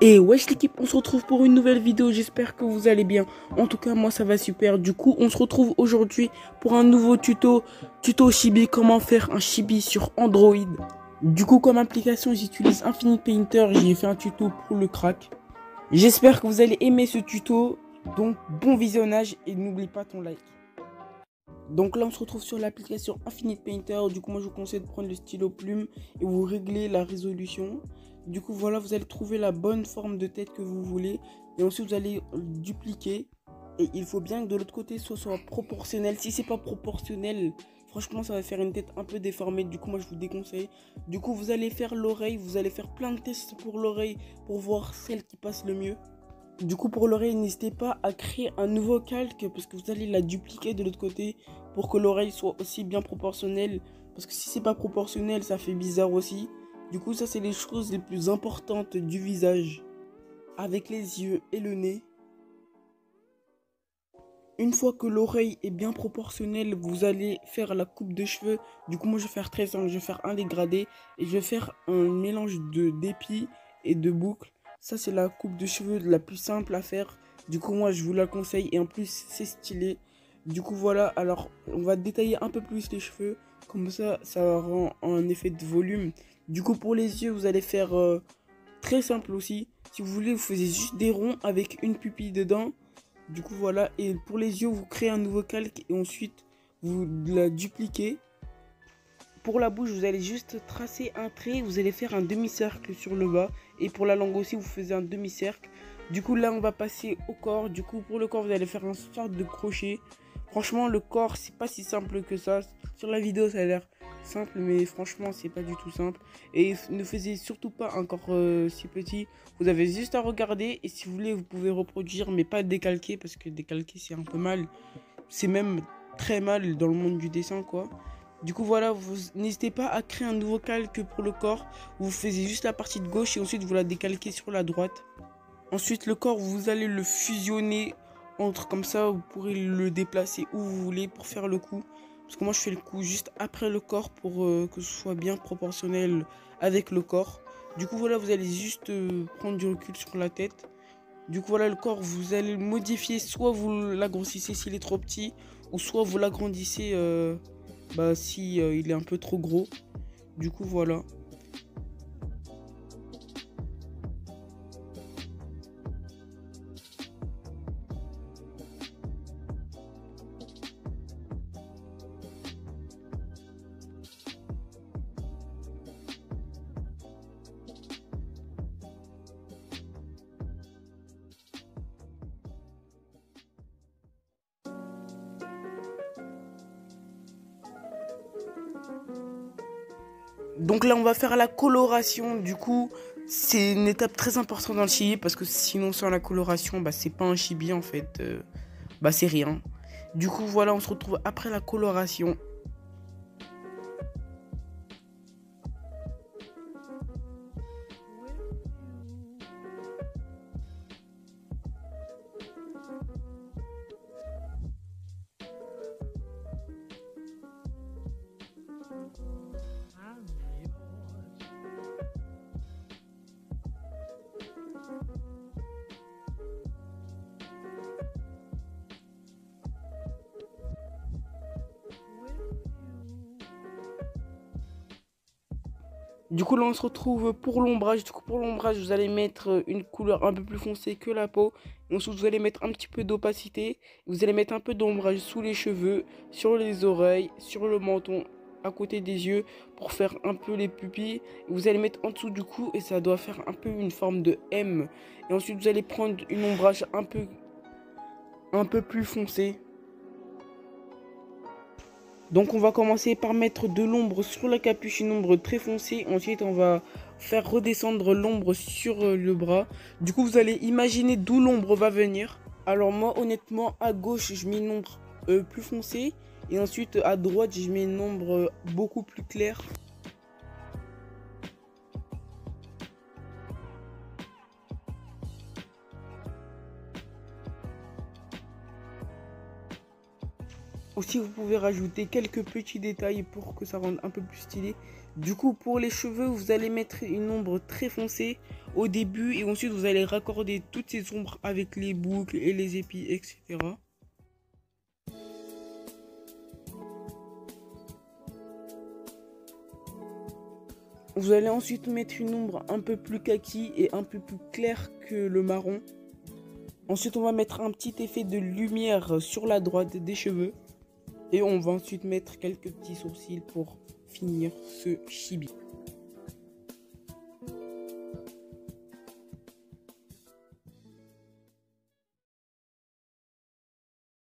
Et wesh l'équipe, on se retrouve pour une nouvelle vidéo, j'espère que vous allez bien. En tout cas moi ça va super, du coup on se retrouve aujourd'hui pour un nouveau tuto Chibi, comment faire un Chibi sur Android. Du coup comme application j'utilise Infinite Painter, j'ai fait un tuto pour le crack. J'espère que vous allez aimer ce tuto, donc bon visionnage et n'oublie pas ton like. Donc là on se retrouve sur l'application Infinite Painter, du coup moi je vous conseille de prendre le stylo plume et vous réglez la résolution. Du coup voilà, vous allez trouver la bonne forme de tête que vous voulez et ensuite vous allez dupliquer et il faut bien que de l'autre côté soit proportionnel. Si c'est pas proportionnel, franchement ça va faire une tête un peu déformée, du coup moi je vous déconseille. Du coup vous allez faire l'oreille, vous allez faire plein de tests pour l'oreille pour voir celle qui passe le mieux. Du coup pour l'oreille n'hésitez pas à créer un nouveau calque parce que vous allez la dupliquer de l'autre côté pour que l'oreille soit aussi bien proportionnelle, parce que si c'est pas proportionnel ça fait bizarre aussi. Du coup ça c'est les choses les plus importantes du visage, avec les yeux et le nez. Une fois que l'oreille est bien proportionnelle, vous allez faire la coupe de cheveux. Du coup moi je vais faire très simple, je vais faire un dégradé et je vais faire un mélange de d'épis et de boucles. Ça c'est la coupe de cheveux la plus simple à faire. Du coup moi je vous la conseille et en plus c'est stylé. Du coup voilà, alors on va détailler un peu plus les cheveux. Comme ça rend un effet de volume. Du coup pour les yeux vous allez faire très simple aussi. Si vous voulez vous faites juste des ronds avec une pupille dedans. Du coup voilà, et pour les yeux vous créez un nouveau calque et ensuite vous la dupliquez. Pour la bouche vous allez juste tracer un trait, vous allez faire un demi-cercle sur le bas. Et pour la langue aussi vous faites un demi-cercle. Du coup là on va passer au corps. Du coup pour le corps vous allez faire un sorte de crochet. Franchement le corps c'est pas si simple que ça. Sur la vidéo ça a l'air simple mais franchement c'est pas du tout simple. Et ne faisez surtout pas un corps si petit. Vous avez juste à regarder et si vous voulez vous pouvez reproduire mais pas décalquer, parce que décalquer c'est un peu mal. C'est même très mal dans le monde du dessin quoi. Du coup voilà, vous n'hésitez pas à créer un nouveau calque pour le corps. Vous faisiez juste la partie de gauche et ensuite vous la décalquez sur la droite. Ensuite le corps vous allez le fusionner entre, comme ça vous pourrez le déplacer où vous voulez pour faire le coup. Parce que moi je fais le coup juste après le corps pour que ce soit bien proportionnel avec le corps. Du coup voilà, vous allez juste prendre du recul sur la tête. Du coup voilà, le corps vous allez le modifier, soit vous l'agrandissez s'il est trop petit, ou soit vous l'agrandissez si il est un peu trop gros. Du coup voilà. Donc là on va faire la coloration. Du coup c'est une étape très importante dans le chibi, parce que sinon sans la coloration c'est pas un chibi en fait, c'est rien. Du coup voilà, on se retrouve après la coloration. Du coup là on se retrouve pour l'ombrage. Du coup pour l'ombrage vous allez mettre une couleur un peu plus foncée que la peau. Et ensuite vous allez mettre un petit peu d'opacité. Vous allez mettre un peu d'ombrage sous les cheveux, sur les oreilles, sur le menton, à côté des yeux, pour faire un peu les pupilles. Et vous allez mettre en dessous du cou et ça doit faire un peu une forme de M. Et ensuite vous allez prendre une ombrage un peu plus foncée. Donc on va commencer par mettre de l'ombre sur la capuche, une ombre très foncée. Ensuite on va faire redescendre l'ombre sur le bras. Du coup vous allez imaginer d'où l'ombre va venir. Alors moi honnêtement à gauche je mets une ombre plus foncée. Et ensuite à droite je mets une ombre beaucoup plus claire. Aussi, vous pouvez rajouter quelques petits détails pour que ça rende un peu plus stylé. Du coup, pour les cheveux, vous allez mettre une ombre très foncée au début et ensuite vous allez raccorder toutes ces ombres avec les boucles et les épis, etc. Vous allez ensuite mettre une ombre un peu plus kaki et un peu plus claire que le marron. Ensuite, on va mettre un petit effet de lumière sur la droite des cheveux. Et on va ensuite mettre quelques petits sourcils pour finir ce chibi.